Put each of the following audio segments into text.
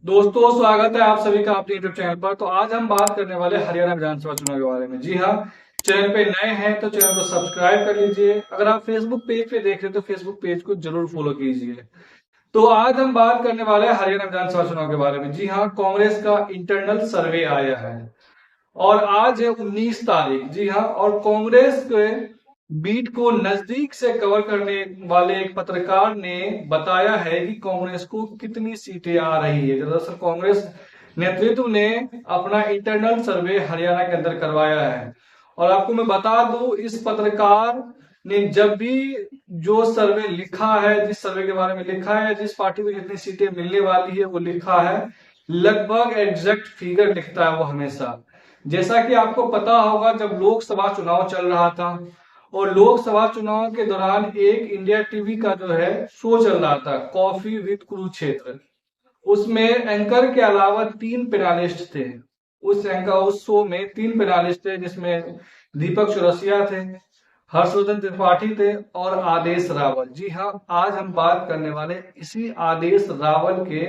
दोस्तों, स्वागत है आप सभी का अपने यूट्यूब चैनल पर। तो आज हम बात करने वाले हरियाणा विधानसभा चुनाव के बारे में। जी हाँ, चैनल पे नए हैं तो चैनल को सब्सक्राइब कर लीजिए। अगर आप फेसबुक पेज पे देख रहे हैं तो फेसबुक पेज को जरूर फॉलो कीजिए। तो आज हम बात करने वाले हैं हरियाणा विधानसभा चुनाव के बारे में। जी हाँ, कांग्रेस का इंटरनल सर्वे आया है और आज है 19 तारीख। जी हाँ, और कांग्रेस के बीट को नजदीक से कवर करने वाले एक पत्रकार ने बताया है कि कांग्रेस को कितनी सीटें आ रही है। दरअसल कांग्रेस नेतृत्व ने अपना इंटरनल सर्वे हरियाणा के अंदर करवाया है। और आपको मैं बता दूं, इस पत्रकार ने जब भी जो सर्वे लिखा है, जिस सर्वे के बारे में लिखा है, जिस पार्टी को जितनी सीटें मिलने वाली है वो लिखा है, लगभग एग्जैक्ट फिगर लिखता है वो हमेशा। जैसा कि आपको पता होगा, जब लोकसभा चुनाव चल रहा था और लोकसभा चुनाव के दौरान एक इंडिया टीवी का जो है शो चल रहा था, कॉफी विद कुरुक्षेत्र। उसमें एंकर के अलावा 3 पैनलिस्ट थे। उस शो में 3 पैनलिस्ट थे, जिसमें दीपक चौरसिया थे, हर्षवर्धन त्रिपाठी थे और आदेश रावल। जी हाँ, आज हम बात करने वाले इसी आदेश रावल के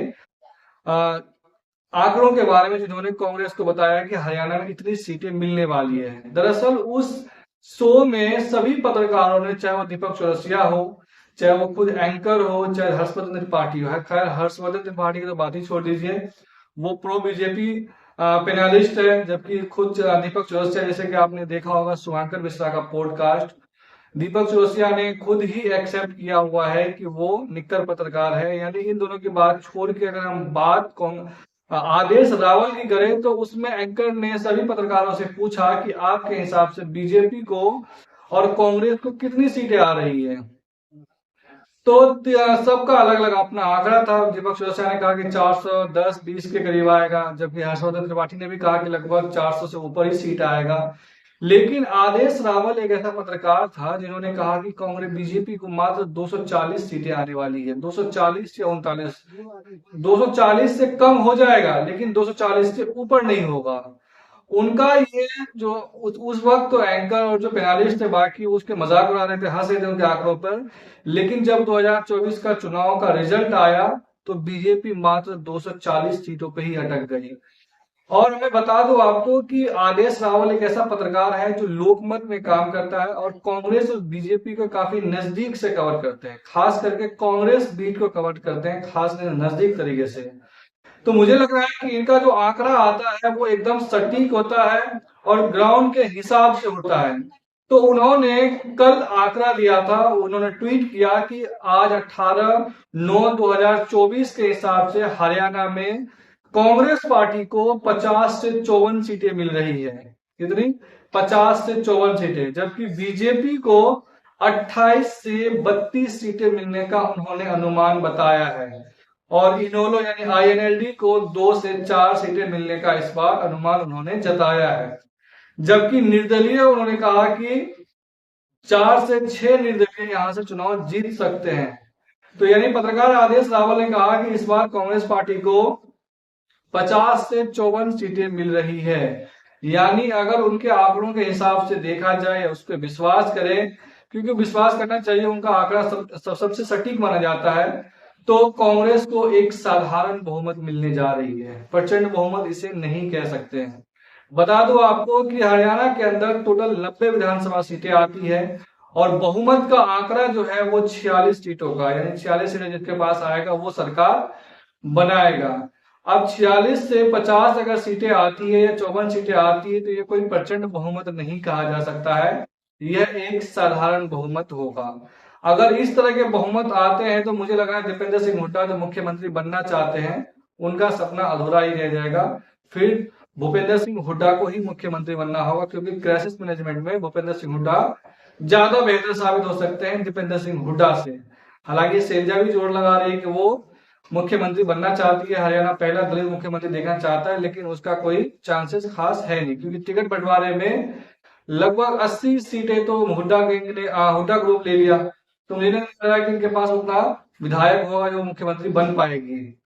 आंकड़ों के बारे में, जिन्होंने कांग्रेस को बताया कि हरियाणा में इतनी सीटें मिलने वाली है। दरअसल उस शो में सभी पत्रकारों ने, चाहे वो दीपक चौरसिया हो, चाहे वो खुद एंकर हो, चाहे हर्षवर्धन त्रिपाठी हो, खैर हर्षवर्धन त्रिपाठी की तो बात ही छोड़ दीजिए, वो प्रो बीजेपी पेनालिस्ट है। जबकि खुद दीपक चौरसिया, जैसे कि आपने देखा होगा शुभांकर मिश्रा का पॉडकास्ट, दीपक चौरसिया ने खुद ही एक्सेप्ट किया हुआ है कि वो निक्कर पत्रकार है। यानी इन दोनों की बात छोड़ के अगर हम बात आदेश रावल की करें, तो उसमें एंकर ने सभी पत्रकारों से पूछा कि आपके हिसाब से बीजेपी को और कांग्रेस को कितनी सीटें आ रही है। तो सबका अलग अलग अपना आंकड़ा था। दीपक चौरसिया ने कहा कि 410-20 के करीब आएगा, जबकि हर्षवर्धन त्रिपाठी ने भी कहा कि लगभग 400 से ऊपर ही सीट आएगा। लेकिन आदेश रावल एक ऐसा पत्रकार था जिन्होंने कहा कि कांग्रेस बीजेपी को मात्र 240 सीटें आने वाली है। 240 या 39, 240 से कम हो जाएगा लेकिन 240 से ऊपर नहीं होगा उनका। ये जो उस वक्त तो एंकर और जो पैनलिस्ट थे बाकी उसके मजाक उड़ा रहे थे, हंस रहे थे उनके आंकड़ों पर। लेकिन जब 2024 का चुनाव का रिजल्ट आया तो बीजेपी मात्र 240 सीटों पे ही अटक गई। और मैं बता दूं आपको कि आदेश रावल एक ऐसा पत्रकार है जो लोकमत में काम करता है और कांग्रेस और बीजेपी को काफी नजदीक से कवर करते हैं, खास करके कांग्रेस बीट को कवर करते हैं खास नजदीक तरीके से। तो मुझे लग रहा है कि इनका जो आंकड़ा आता है वो एकदम सटीक होता है और ग्राउंड के हिसाब से होता है। तो उन्होंने कल आंकड़ा दिया था, उन्होंने ट्वीट किया कि आज 18/9/2024 के हिसाब से हरियाणा में कांग्रेस पार्टी को 50 से 54 सीटें मिल रही है। कितनी? 50 से 54 सीटें। जबकि बीजेपी को 28 से 32 सीटें मिलने का उन्होंने अनुमान बताया है और इनोलो यानी आईएनएलडी को 2 से 4 सीटें मिलने का इस बार अनुमान उन्होंने जताया है। जबकि निर्दलीय उन्होंने कहा कि 4 से 6 निर्दलीय यहां से चुनाव जीत सकते हैं। तो यानी पत्रकार आदेश रावल ने कहा कि इस बार कांग्रेस पार्टी को 50 से 54 सीटें मिल रही है। यानी अगर उनके आंकड़ों के हिसाब से देखा जाए, उस पर विश्वास करें, क्योंकि विश्वास करना चाहिए, उनका आंकड़ा सबसे सटीक माना जाता है, तो कांग्रेस को एक साधारण बहुमत मिलने जा रही है। प्रचंड बहुमत इसे नहीं कह सकते हैं। बता दो आपको कि हरियाणा के अंदर टोटल 90 विधानसभा सीटें आती है और बहुमत का आंकड़ा जो है वो 46 सीटों का, यानी 46 सीटें जिसके पास आएगा वो सरकार बनाएगा। अब 46 से 50 अगर सीटें आती है या 54 सीटें आती है तो ये कोई प्रचंड बहुमत नहीं कहा जा सकता है, यह एक साधारण बहुमत होगा। अगर इस तरह के बहुमत आते हैं तो मुझे लग रहा है दीपेंद्र सिंह हुड्डा जो मुख्यमंत्री बनना चाहते हैं उनका सपना अधूरा ही रह जाएगा। फिर भूपेंद्र सिंह हुड्डा को ही मुख्यमंत्री बनना होगा, क्योंकि क्राइसिस मैनेजमेंट में भूपेंद्र सिंह हुड्डा ज्यादा बेहतर साबित हो सकते हैं दीपेंद्र सिंह हुड्डा से। हालांकि शैलजा भी जोर लगा रही है कि वो मुख्यमंत्री बनना चाहती है, हरियाणा पहला दलित मुख्यमंत्री देखना चाहता है, लेकिन उसका कोई चांसेस खास है नहीं, क्योंकि टिकट बंटवारे में लगभग 80 सीटें तो हुड्डा गैंग ने हुड्डा ग्रुप ले लिया। तो मुझे नहीं लग रहा कि इनके पास उतना विधायक होगा जो मुख्यमंत्री बन पाएगी।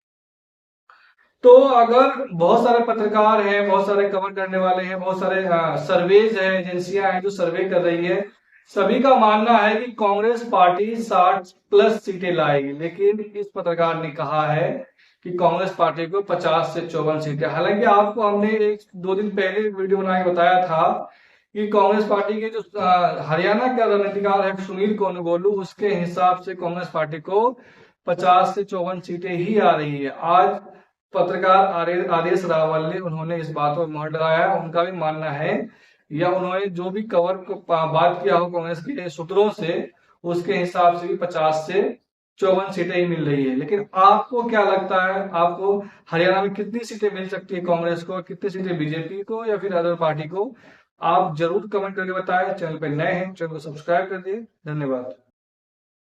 तो अगर बहुत सारे पत्रकार हैं, बहुत सारे कवर करने वाले हैं, बहुत सारे सर्वेज हैं, एजेंसियां हैं जो सर्वे कर रही है, सभी का मानना है कि कांग्रेस पार्टी 60+ सीटें लाएगी। लेकिन इस पत्रकार ने कहा है कि कांग्रेस पार्टी को 50 से 54 सीटें। हालांकि आपको हमने 1-2 दिन पहले वीडियो बना के बताया था कि कांग्रेस पार्टी के जो हरियाणा का रणनीतिकार है सुनील कोनगोलू, उसके हिसाब से कांग्रेस पार्टी को 50 से 54 सीटें ही आ रही है। आज पत्रकार आदेश रावल ने उन्होंने इस बात पर मुहर लगाया है। उनका भी मानना है, या उन्होंने जो भी कवर बात किया हो कांग्रेस के सूत्रों से, उसके हिसाब से भी 50 से 54 सीटें ही मिल रही है। लेकिन आपको क्या लगता है, आपको हरियाणा में कितनी सीटें मिल सकती है कांग्रेस को, कितनी सीटें बीजेपी को या फिर अदर पार्टी को? आप जरूर कमेंट करके बताएं। चैनल पर नए हैं, चैनल को सब्सक्राइब कर दिए। धन्यवाद।